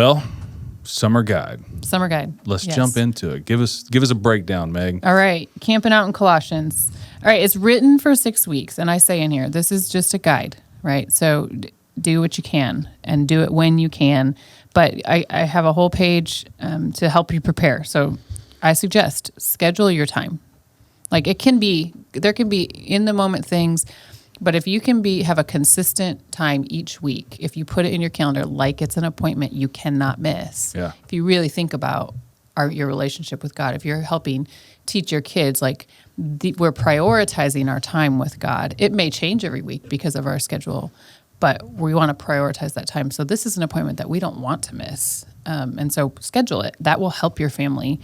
Well, summer guide. Summer guide. Let's Yes. jump into it. Give us a breakdown, Meg. All right. Camping out in Colossians. All right. It's written for 6 weeks. And I say in here, this is just a guide, right? So do what you can and do it when you can. But I have a whole page to help you prepare. So I suggest schedule your time. Like there can be in the moment things, but if you can have a consistent time each week, if you put it in your calendar like it's an appointment you cannot miss. Yeah. If you really think about your relationship with God, if you're helping teach your kids, like we're prioritizing our time with God. It may change every week because of our schedule, but we want to prioritize that time. So this is an appointment that we don't want to miss. And so schedule it. That will help your family.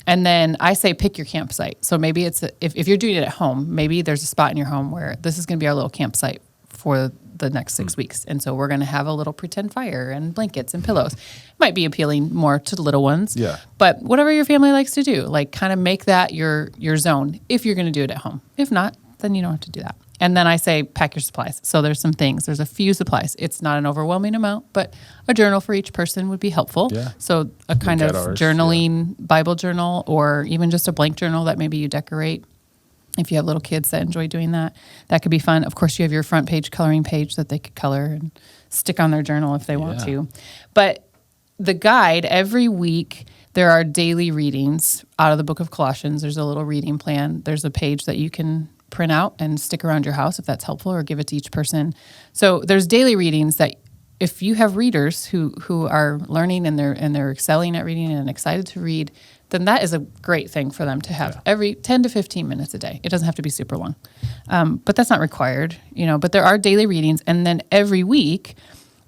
And then I say pick your campsite. So maybe it's if you're doing it at home, maybe there's a spot in your home where this is going to be our little campsite for the next 6 weeks. And so we're going to have a little pretend fire and blankets and pillows. Might be appealing more to the little ones. Yeah. But whatever your family likes to do, like kind of make that your zone if you're going to do it at home. If not, then you don't have to do that. And then I say pack your supplies. So there's some things. There's a few supplies. It's not an overwhelming amount, but a journal for each person would be helpful. Yeah. So a kind of ours, journaling Bible journal, or even just a blank journal that maybe you decorate. If you have little kids that enjoy doing that, that could be fun. Of course, you have your front page coloring page that they could color and stick on their journal if they want to. But the guide, every week, there are daily readings out of the book of Colossians. There's a little reading plan. There's a page that you can print out and stick around your house if that's helpful, or give it to each person. So there's daily readings that if you have readers who are learning and they're excelling at reading and excited to read, then that is a great thing for them to have every 10 to 15 minutes a day. It doesn't have to be super long, but that's not required, but there are daily readings. And then every week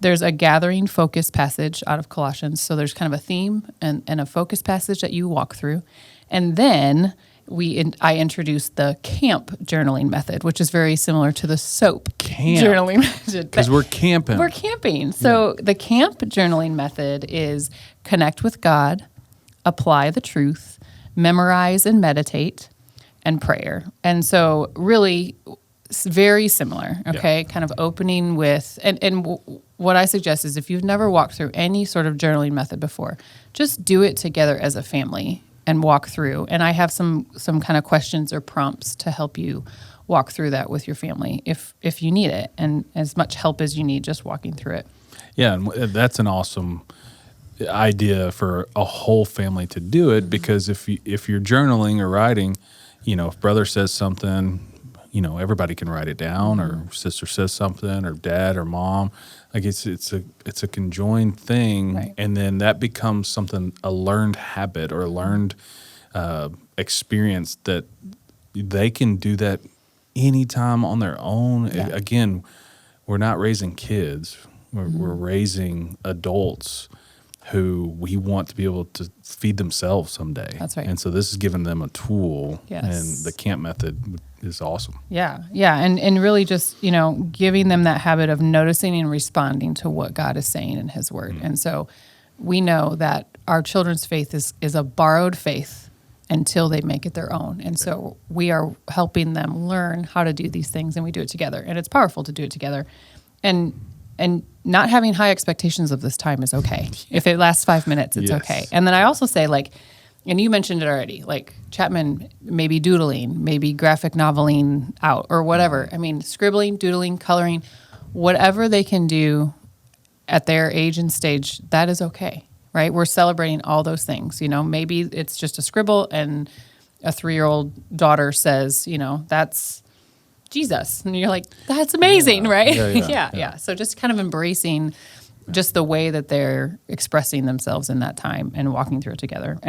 there's a gathering focus passage out of Colossians. So there's kind of a theme and a focus passage that you walk through. And then I introduced the camp journaling method, which is very similar to the SOAP journaling method. Because we're camping. We're camping. So the camp journaling method is connect with God, apply the truth, memorize and meditate, and prayer. And so really it's very similar, okay? Kind of opening with, and what I suggest is if you've never walked through any sort of journaling method before, just do it together as a family and walk through. And I have some kind of questions or prompts to help you walk through that with your family if you need it, and as much help as you need just walking through it. Yeah, and that's an awesome idea for a whole family to do it, because if you're journaling or writing, if brother says something, everybody can write it down, or sister says something, or dad or mom. Like it's a conjoined thing, right. And then that becomes a learned habit or a learned experience that they can do that anytime on their own. Yeah. Again, we're not raising kids; we're raising adults who we want to be able to feed themselves someday. That's right. And so this is giving them a tool, Yes. and the camp method is awesome. Yeah, and really just, giving them that habit of noticing and responding to what God is saying in His Word. Mm-hmm. And so we know that our children's faith is a borrowed faith until they make it their own. And so we are helping them learn how to do these things, and we do it together. And it's powerful to do it together. And not having high expectations of this time is okay. If it lasts 5 minutes, it's okay. And then I also say, and you mentioned it already, like Chapman, maybe doodling, maybe graphic noveling out or whatever. I mean, scribbling, doodling, coloring, whatever they can do at their age and stage, that is okay, right? We're celebrating all those things. Maybe it's just a scribble and a 3-year-old daughter says, that's Jesus. And you're like, that's amazing, right? Yeah. So just kind of embracing just the way that they're expressing themselves in that time and walking through it together. And